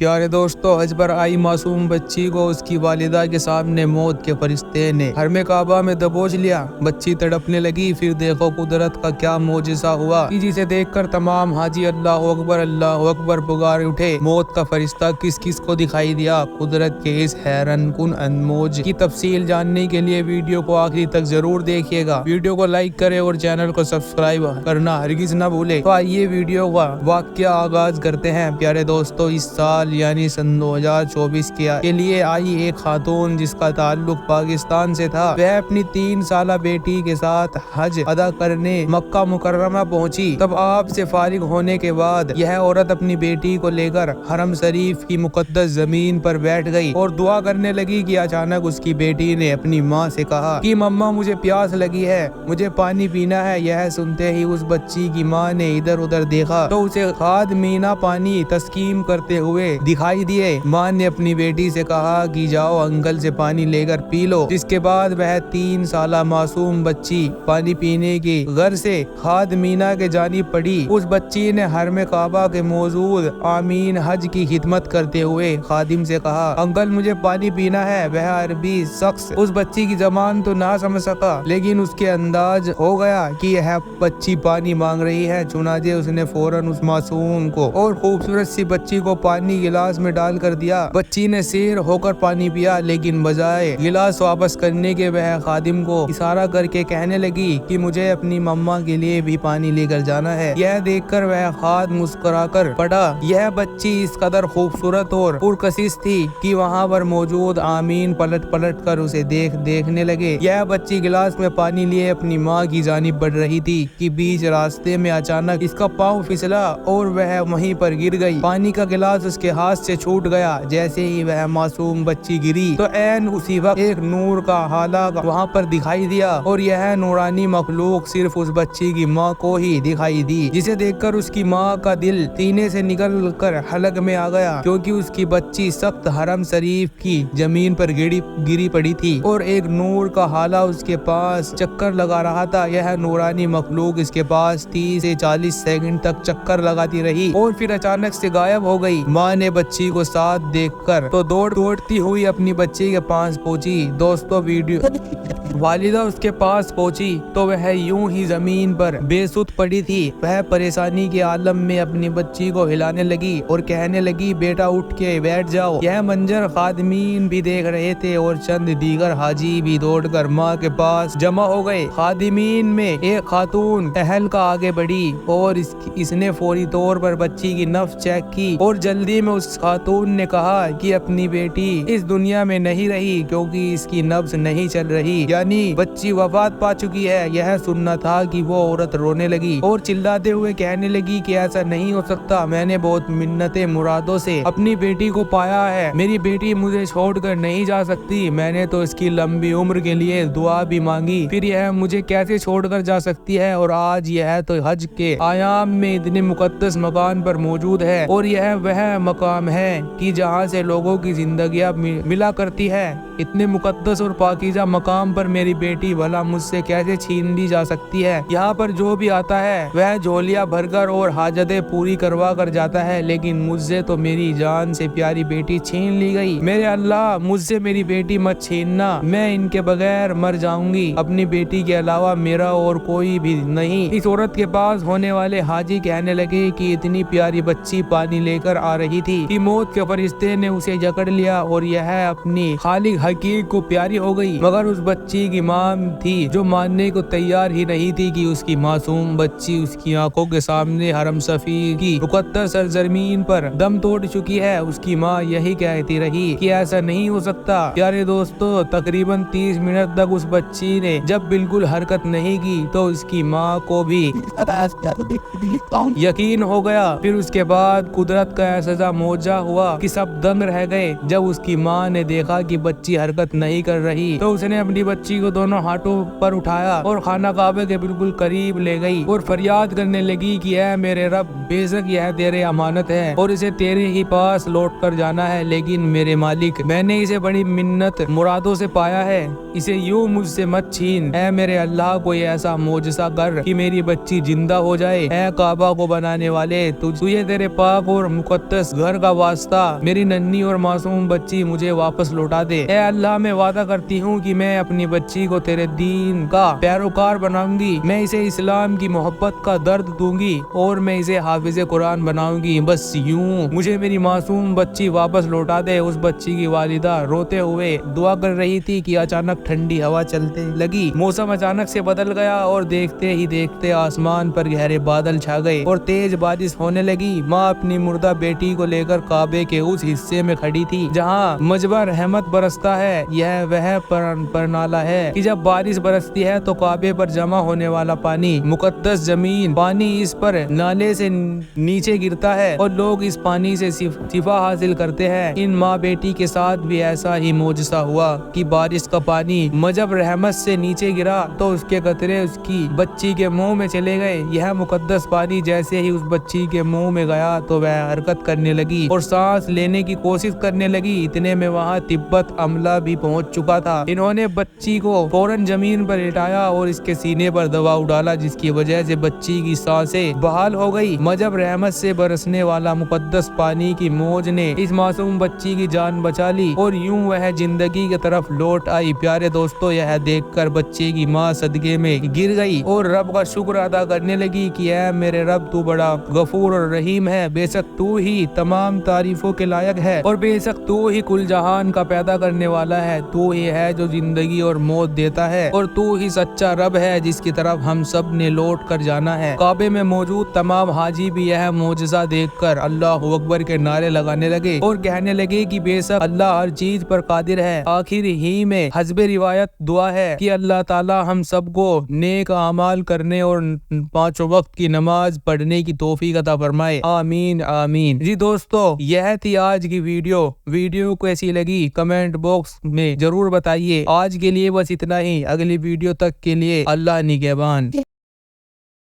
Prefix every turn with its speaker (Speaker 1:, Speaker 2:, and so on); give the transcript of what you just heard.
Speaker 1: پیارے دوستو، حج پر آئی معصوم بچی کو اس کی والدہ کے سامنے موت کے فرشتے نے حرم کعبہ میں دبوچ لیا۔ بچی تڑپنے لگی۔ پھر دیکھو قدرت کا کیا معجزہ ہوا کہ جسے دیکھ کر تمام حاجی اللہ اکبر پکار اٹھے۔ موت کا فرشتہ کس کس کو دکھائی دیا؟ قدرت کے اس حیران کن انموج کی تفصیل جاننے کے لیے ویڈیو کو آخری تک ضرور دیکھیے گا۔ ویڈیو کو لائک کرے اور چینل کو سبسکرائب کرنا ہرگز نہ بھولے۔ تو آئیے ویڈیو کا واقعہ آغاز کرتے ہیں۔ پیارے دوستو، اس سال یعنی سن 2024 کے لیے آئی ایک خاتون جس کا تعلق پاکستان سے تھا، وہ اپنی 3 سالہ بیٹی کے ساتھ حج ادا کرنے مکہ مکرمہ پہنچی۔ تب آپ سے فارغ ہونے کے بعد یہ عورت اپنی بیٹی کو لے کر حرم شریف کی مقدس زمین پر بیٹھ گئی اور دعا کرنے لگی کہ اچانک اس کی بیٹی نے اپنی ماں سے کہا کہ مما مجھے پیاس لگی ہے، مجھے پانی پینا ہے۔ یہ سنتے ہی اس بچی کی ماں نے ادھر ادھر دیکھا تو اسے خاد مینا پانی تسکین کرتے ہوئے دکھائی دیے۔ ماں نے اپنی بیٹی سے کہا کہ جاؤ انکل سے پانی لے کر پی لو، جس کے بعد وہ 3 سالہ معصوم بچی پانی پینے کی غرض سے خاد مینا کے جانب پڑی۔ اس بچی نے حرم کعبہ کے موجود آمین حج کی خدمت کرتے ہوئے خادم سے کہا انکل مجھے پانی پینا ہے۔ وہ عربی شخص اس بچی کی زبان تو نہ سمجھ سکا، لیکن اس کے انداز ہو گیا کہ یہ بچی پانی مانگ رہی ہے۔ چنانچہ اس نے فوراً اس معصوم کو اور خوبصورت سی بچی کو پانی گلاس میں ڈال کر دیا۔ بچی نے سیر ہو کر پانی پیا، لیکن بجائے گلاس واپس کرنے کے وہ خادم کو اشارہ کر کے کہنے لگی کہ مجھے اپنی مما کے لیے بھی پانی لے کر جانا ہے۔ یہ دیکھ کر وہ خادم مسکرا کر پڑا۔ یہ بچی اس قدر خوبصورت اور پرکشش تھی کہ وہاں پر موجود آمین پلٹ پلٹ کر اسے دیکھنے لگے۔ یہ بچی گلاس میں پانی لیے اپنی ماں کی جانب بڑھ رہی تھی کہ بیچ راستے میں اچانک اس کا پاؤں پھسلا اور وہ وہیں پر گر گئی۔ پانی کا گلاس اس کے ہاتھ سے چھوٹ گیا۔ جیسے ہی وہ معصوم بچی گری تو عین اسی وقت ایک نور کا حالہ وہاں پر دکھائی دیا اور یہ نورانی مخلوق صرف اس بچی کی ماں کو ہی دکھائی دی، جسے دیکھ کر اس کی ماں کا دل سینے سے نکل کر حلق میں آ گیا، کیونکہ اس کی بچی سخت حرم شریف کی زمین پر گری پڑی تھی اور ایک نور کا حالہ اس کے پاس چکر لگا رہا تھا۔ یہ نورانی مخلوق اس کے پاس 30 سے 40 سیکنڈ تک چکر لگاتی رہی اور پھر اچانک سے غائب ہو گئی۔ ماں نے بچی کو ساتھ دیکھ کر تو دوڑتی ہوئی اپنی بچی کے پاس پہنچی۔ دوستو ویڈیو والدہ اس کے پاس پہنچی تو وہ یوں ہی زمین پر بے سدھ پڑی تھی۔ وہ پریشانی کے عالم میں اپنی بچی کو ہلانے لگی اور کہنے لگی بیٹا اٹھ کے بیٹھ جاؤ۔ یہ منظر خادمین بھی دیکھ رہے تھے اور چند دیگر حاجی بھی دوڑ کر ماں کے پاس جمع ہو گئے۔ خادمین میں ایک خاتون اہل کا آگے بڑھی اور اس نے فوری طور پر بچی کی نبض چیک کی اور جلدی میں اس خاتون نے کہا کہ اپنی بیٹی اس دنیا میں نہیں رہی کیونکہ اس کی نبض نہیں چل رہی، یعنی بچی وفات پا چکی ہے۔ یہ سننا تھا کہ وہ عورت رونے لگی اور چلاتے ہوئے کہنے لگی کہ ایسا نہیں ہو سکتا، میں نے بہت منتیں مرادوں سے اپنی بیٹی کو پایا ہے، میری بیٹی مجھے چھوڑ کر نہیں جا سکتی، میں نے تو اس کی لمبی عمر کے لیے دعا بھی مانگی، پھر یہ مجھے کیسے چھوڑ کر جا سکتی ہے؟ اور آج یہ تو حج کے ایام میں اتنے مقدس مکان پر موجود ہے اور یہ وہ مقام ہے کہ جہاں سے لوگوں کی زندگیاں ملا کرتی ہے۔ اتنے مقدس اور پاکیزہ مقام پر میری بیٹی بھلا مجھ سے کیسے چھین لی جا سکتی ہے؟ یہاں پر جو بھی آتا ہے وہ جھولیاں بھر کر اور حاجتیں پوری کروا کر جاتا ہے، لیکن مجھ سے تو میری جان سے پیاری بیٹی چھین لی گئی۔ میرے اللہ مجھ سے میری بیٹی مت چھیننا، میں ان کے بغیر مر جاؤں گی، اپنی بیٹی کے علاوہ میرا اور کوئی بھی نہیں۔ اس عورت کے پاس ہونے والے حاجی کہنے لگے کہ اتنی پیاری بچی پانی لے کر آ رہی تھی کہ موت کے فرشتے نے اسے جکڑ لیا اور یہ اپنی خالق حقیق کو پیاری ہو گئی، مگر اس بچی کی ماں تھی جو ماننے کو تیار ہی نہیں تھی کہ اس کی معصوم بچی اس کی آنکھوں کے سامنے حرم شریف کی مقدس سرزمین پر دم توڑ چکی ہے۔ اس کی ماں یہی کہتی رہی کہ ایسا نہیں ہو سکتا۔ پیارے دوستو، تقریباً 30 منٹ تک اس بچی نے جب بالکل حرکت نہیں کی تو اس کی ماں کو بھی یقین ہو گیا۔ پھر اس کے بعد قدرت کا ایسا معجزہ ہوا کہ سب دنگ رہ گئے۔ جب اس کی ماں نے دیکھا کہ بچی حرکت نہیں کر رہی تو اس نے اپنی بچی بچی کو دونوں ہاتھوں پر اٹھایا اور خانہ کعبہ کے بالکل قریب لے گئی اور فریاد کرنے لگی کہ اے میرے رب، بے شک یہ تیرے امانت ہے اور اسے تیرے ہی پاس لوٹ کر جانا ہے، لیکن میرے مالک، میں نے اسے بڑی منت مرادوں سے پایا ہے، اسے یوں مجھ سے مت چھین۔ اے میرے اللہ، کوئی ایسا معجزہ کر کہ میری بچی زندہ ہو جائے۔ اے کعبہ کو بنانے والے، تجھے تیرے پاک اور مقدس گھر کا واسطہ، میری ننھی اور معصوم بچی مجھے واپس لوٹا دے۔ اے اللہ، میں وعدہ کرتی ہوں کہ میں اپنی بچی کو تیرے دین کا پیروکار بناؤں گی، میں اسے اسلام کی محبت کا درد دوں گی اور میں اسے حافظ قرآن بناؤں گی، بس یوں مجھے میری معصوم بچی واپس لوٹا دے۔ اس بچی کی والدہ روتے ہوئے دعا کر رہی تھی کہ اچانک ٹھنڈی ہوا چلنے لگی، موسم اچانک سے بدل گیا اور دیکھتے ہی دیکھتے آسمان پر گہرے بادل چھا گئے اور تیز بارش ہونے لگی۔ ماں اپنی مردہ بیٹی کو لے کر کعبے کے اس حصے میں کھڑی تھی جہاں مجبہ رحمت برستا ہے۔ یہ وہ پرنالہ ہے کہ جب بارش برستی ہے تو کعبے پر جمع ہونے والا پانی، مقدس زمین پانی، اس پر نالے سے نیچے گرتا ہے اور لوگ اس پانی سے شفا حاصل کرتے ہیں۔ ان ماں بیٹی کے ساتھ بھی ایسا ہی معجزہ ہوا کہ بارش کا پانی مجب رحمت سے نیچے گرا تو اس کے قطرے اس کی بچی کے منہ میں چلے گئے۔ یہ مقدس پانی جیسے ہی اس بچی کے منہ میں گیا تو وہ حرکت کرنے لگی اور سانس لینے کی کوشش کرنے لگی۔ اتنے میں وہاں تبت عملہ بھی پہنچ چکا تھا۔ انہوں نے بچی کو فوراً زمین پر لٹایا اور اس کے سینے پر دباؤ ڈالا، جس کی وجہ سے بچی کی سانسیں بحال ہو گئی۔ مجب رحمت سے برسنے والا مقدس پانی کی موج نے اس معصوم بچی کی جان بچا لی اور یوں وہ زندگی کی طرف لوٹ آئی۔ پیارے دوستو، یہ دیکھ کر بچے کی ماں صدقے میں گر گئی اور رب کا شکر ادا کرنے لگی کہ اے میرے رب، تو بڑا غفور اور رحیم ہے، بے شک تو ہی تمام تعریفوں کے لائق ہے اور بے شک تو ہی کل جہان کا پیدا کرنے والا ہے، تو ہی ہے جو زندگی اور موت دیتا ہے اور تو ہی سچا رب ہے جس کی طرف ہم سب نے لوٹ کر جانا ہے۔ کعبے میں موجود تمام حاجی بھی یہ معجزہ دیکھ کر اللہ اکبر کے نعرے لگانے لگے اور کہنے لگے کہ بے شک اللہ ہر چیز پر قادر ہے۔ آخر ہی میں حسب روایت دعا ہے کہ اللہ تعالی ہم سب کو نیک اعمال کرنے اور 5 وقت کی نماز پڑھنے کی توفیق عطا فرمائے، آمین آمین۔ جی دوستو، یہ تھی آج کی ویڈیو کیسی لگی کمنٹ باکس میں ضرور بتائیے۔ آج کے لیے بس اتنا ہی، اگلی ویڈیو تک کے لیے اللہ نگہبان۔